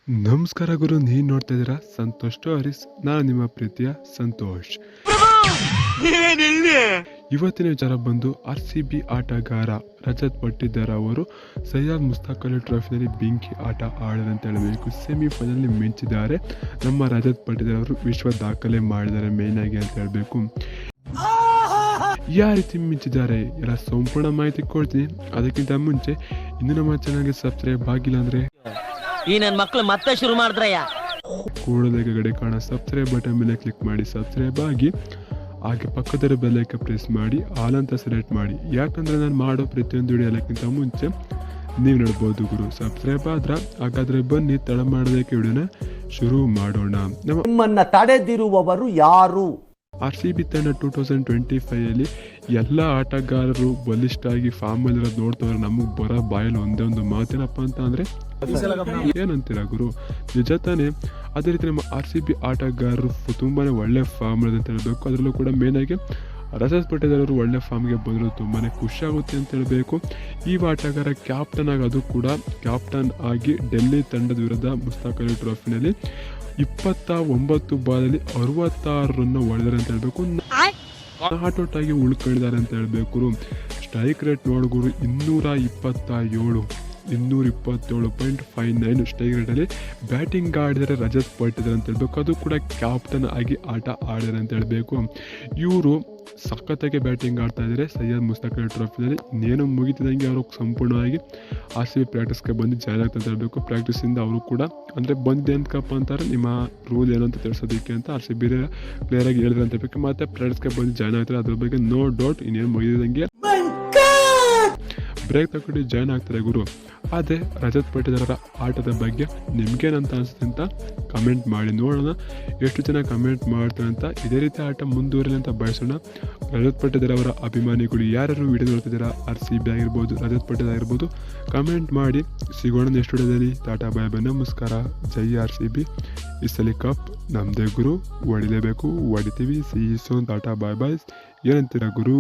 ನಮಸ್ಕಾರ ಗುರು, ನೀನು ನೋಡ್ತಾ ಇದ್ದೀರಾ ಸಂತೋಷ್ ಸ್ಟೋರೀಸ್. ನಾನು ನಿಮ್ಮ ಪ್ರೀತಿಯ ಸಂತೋಷ್. ಇವತ್ತಿನ ವಿಚಾರ ಬಂದು RCB ಆಟಗಾರ ರಜತ್ ಪಟ್ಟಿದಾರ್ ಅವರು ಸಯ್ಯದ್ ಮುಸ್ತಾಕ್ ಅಲಿ ಟ್ರೋಫಿನಲ್ಲಿ ಬೆಂಕಿ ಆಟ ಆಡಿದಂತ ಹೇಳಬೇಕು. ಸೆಮಿಫೈನಲ್ ಮಿಂಚಿದ್ದಾರೆ. ನಮ್ಮ ರಜತ್ ಪಟ್ಟಿದಾರ್ ಅವರು ವಿಶ್ವ ದಾಖಲೆ ಮಾಡಿದ್ದಾರೆ ಮೇನ್ ಆಗಿ ಅಂತ ಹೇಳಬೇಕು. ಯಾವ ರೀತಿ ಮಿಂಚಿದ್ದಾರೆ ಎಲ್ಲ ಸಂಪೂರ್ಣ ಮಾಹಿತಿ ಕೊಡ್ತೀನಿ. ಅದಕ್ಕಿಂತ ಮುಂಚೆ ಇನ್ನು ನಮ್ಮ ಚಾನಲ್ಗೆ ಸಬ್ಸ್ಕ್ರೈಬ್ ಆಗಿಲ್ಲ ಅಂದ್ರೆ ಈ ನನ್ನ ಮಕ್ಕಳು ಮತ್ತೆ ಶುರು ಮಾಡಿದ್ರಯ್ಯ. ಕೂಡಲೇ ಕೆಳಗಡೆ ಕಾಣೋ ಸಬ್ಸ್ಕ್ರೈಬ್ ಬಟನ್ ಮೇಲೆ ಕ್ಲಿಕ್ ಮಾಡಿ ಸಬ್ಸ್ಕ್ರೈಬ್ ಆಗಿ, ಹಾಗೆ ಪಕ್ಕದ ಬೆಲ್ ಐಕಾನ್ ಪ್ರೆಸ್ ಮಾಡಿ ಆಲ್ ಅಂತ ಸೆಲೆಕ್ಟ್ ಮಾಡಿ. ಯಾಕಂದ್ರೆ ನಾನು ಮಾಡೋ ಪ್ರತಿಯೊಂದು ವಿಡಿಯೋ ಎಲ್ಲಕ್ಕಿಂತ ಮುಂಚೆ ನೀವು ನೋಡ್ಬೋದು ಗುರು. ಸಬ್ಸ್ಕ್ರೈಬ್ ಆದ್ರ ಹಾಗಾದ್ರೆ ಬನ್ನಿ ತಡ ಮಾಡೋದಕ್ಕೆ ವಿಡಿಯೋನ ಶುರು ಮಾಡೋಣ. ನಿಮ್ಮನ್ನ ತಡೆದಿರುವವರು ಯಾರು? RCB ತಂಡ 2025 ಅಲ್ಲಿ ಎಲ್ಲ ಆಟಗಾರರು ಬಲಿಷ್ಠ ಆಗಿ ಫಾರ್ಮ್ ಅಲ್ಲಿರೋದು ನೋಡ್ತವ್ರೆ. ನಮಗೆ ಬರೋ ಬಾಯಲ್ಲಿ ಒಂದೇ ಒಂದು ಮಾತೇನಪ್ಪ ಅಂತ ಅಂದ್ರೆ ಏನಂತೀರ ಗುರು, ನಿಜ ತಾನೆ. ಅದೇ ರೀತಿ ನಮ್ಮ RCB ಆಟಗಾರರು ತುಂಬಾನೇ ಒಳ್ಳೆ ಫಾರ್ಮ್ ಅಂತ ಹೇಳ್ಬೇಕು. ಅದರಲ್ಲೂ ಕೂಡ ಮೇನ್ ಆಗಿ ರಜತ್ ಪಟ್ಟಿದಾರ್ ಅವರು ಒಳ್ಳೆ ಫಾರ್ಮ್ಗೆ ಬಂದರು, ತುಂಬಾನೇ ಖುಷಿ ಆಗುತ್ತೆ ಅಂತ ಹೇಳ್ಬೇಕು. ಈ ಆಟಗಾರ ಕ್ಯಾಪ್ಟನ್ ಆಗಿ, ಅದು ಕೂಡ ಕ್ಯಾಪ್ಟನ್ ಆಗಿ ಡೆಲ್ಲಿ ತಂಡದ ವಿರುದ್ಧ ಮುಸ್ತಾಕ್ ಅಲಿ ಟ್ರೋಫಿನಲ್ಲಿ 29 ಬಾಲಲ್ಲಿ 66 ರನ್ ಹೊಡೆದಾರೆ ಅಂತ ಹೇಳ್ಬೇಕು. ನಾಟ್ ಔಟ್ ಆಗಿ ಉಳ್ಕೊಂಡಿದ್ದಾರೆ ಅಂತ ಹೇಳ್ಬೇಕು. ಸ್ಟ್ರೈಕ್ ರೇಟ್ ನೋಡ್ಗುರು 227.59 ಸ್ಟ್ರೈಕ್ ರೇಟಲ್ಲಿ ಬ್ಯಾಟಿಂಗ್ ಆಡಿದರೆ ರಜತ್ ಪಟ್ಟಿದಾರ್ ಅಂತ ಹೇಳ್ಬೇಕು. ಅದು ಕೂಡ ಕ್ಯಾಪ್ಟನ್ ಆಗಿ ಆಟ ಆಡಿದ್ದಾರೆ ಅಂತ ಹೇಳ್ಬೇಕು. ಇವರು ಸಖತ್ತಾಗಿ ಬ್ಯಾಟಿಂಗ್ ಆಡ್ತಾ ಇದ್ದಾರೆ ಸಯ್ಯದ್ ಮುಸ್ತಾಕ್ ಅಲಿ ಟ್ರೋಫಿನಲ್ಲಿ. ಇನ್ನೇನು ಮುಗಿತಿದಂಗೆ ಅವರು ಸಂಪೂರ್ಣವಾಗಿ RCB ಪ್ರಾಕ್ಟೀಸ್ಗೆ ಬಂದು ಜಾಯ್ನ್ ಆಗ್ತಾ ಅಂತ ಹೇಳ್ಬೇಕು. ಪ್ರಾಕ್ಟೀಸಿಂದ ಅವರು ಕೂಡ ಅಂದರೆ ಬಂದಿದೆ ಅಂತಪ್ಪ ಅಂತಾರೆ, ನಿಮ್ಮ ರೂಲ್ ಏನು ಅಂತ ತಿಳಿಸೋದಕ್ಕೆ ಅಂತ RCB ಕ್ಲಿಯರ್ ಆಗಿ ಹೇಳಿದ್ರೆ ಅಂತ ಹೇಳ್ಬೇಕು. ಮತ್ತೆ ಪ್ರಾಕ್ಟೀಸ್ಗೆ ಬಂದು ಜಾಯ್ನ್ ಆಗ್ತಾರೆ, ಅದ್ರ ಬಗ್ಗೆ ನೋ ಡೌಟ್. ಇನ್ನೇನು ಮುಗಿದಿದಂಗೆ ಬ್ರೇಕ್ ತಗೊಂಡು ಜಾಯ್ನ್ ಆಗ್ತಾರೆ ಗುರು. ಅದೇ ರಜತ್ ಪಟ್ಟಿದಾರರ ಆಟದ ಬಗ್ಗೆ ನಿಮ್ಗೇನಂತ ಅನಿಸುತ್ತೆ ಅಂತ ಕಮೆಂಟ್ ಮಾಡಿ ನೋಡೋಣ. ಎಷ್ಟು ಜನ ಕಮೆಂಟ್ ಮಾಡ್ತಾರೆ ಅಂತ. ಇದೇ ರೀತಿ ಆಟ ಮುಂದುವರಿಲಿ ಅಂತ ಬಯಸೋಣ. ರಜತ್ ಪಟ್ಟಿದಾರ್ ಅವರ ಅಭಿಮಾನಿಗಳು ಯಾರ್ಯಾರು ವಿಡಿಯೋ ನೋಡ್ತಿದ್ದೀರಾ, RCB ಆಗಿರ್ಬೋದು, ರಜತ್ ಪಟ್ಟಿದಾರ್ ಆಗಿರ್ಬೋದು, ಕಮೆಂಟ್ ಮಾಡಿ. ಸಿಗೋಣ ನೆಕ್ಸ್ಟ್ ವಿಡಿಯೋದಲ್ಲಿ. ಟಾಟಾ ಬಾಯ್ ಬಾಯ್, ನಮಸ್ಕಾರ, ಜೈ RCB. ಈ ಸಲ ಕಪ್ ನಮ್ಮದೇ ಗುರು, ಹೊಡಿಲೇಬೇಕು, ಹೊಡಿತೀವಿ. ಸಿ ಸೋನ್, ಟಾಟಾ ಬಾಯ್ ಬಾಯ್. ಏನಂತೀರಾ ಗುರು?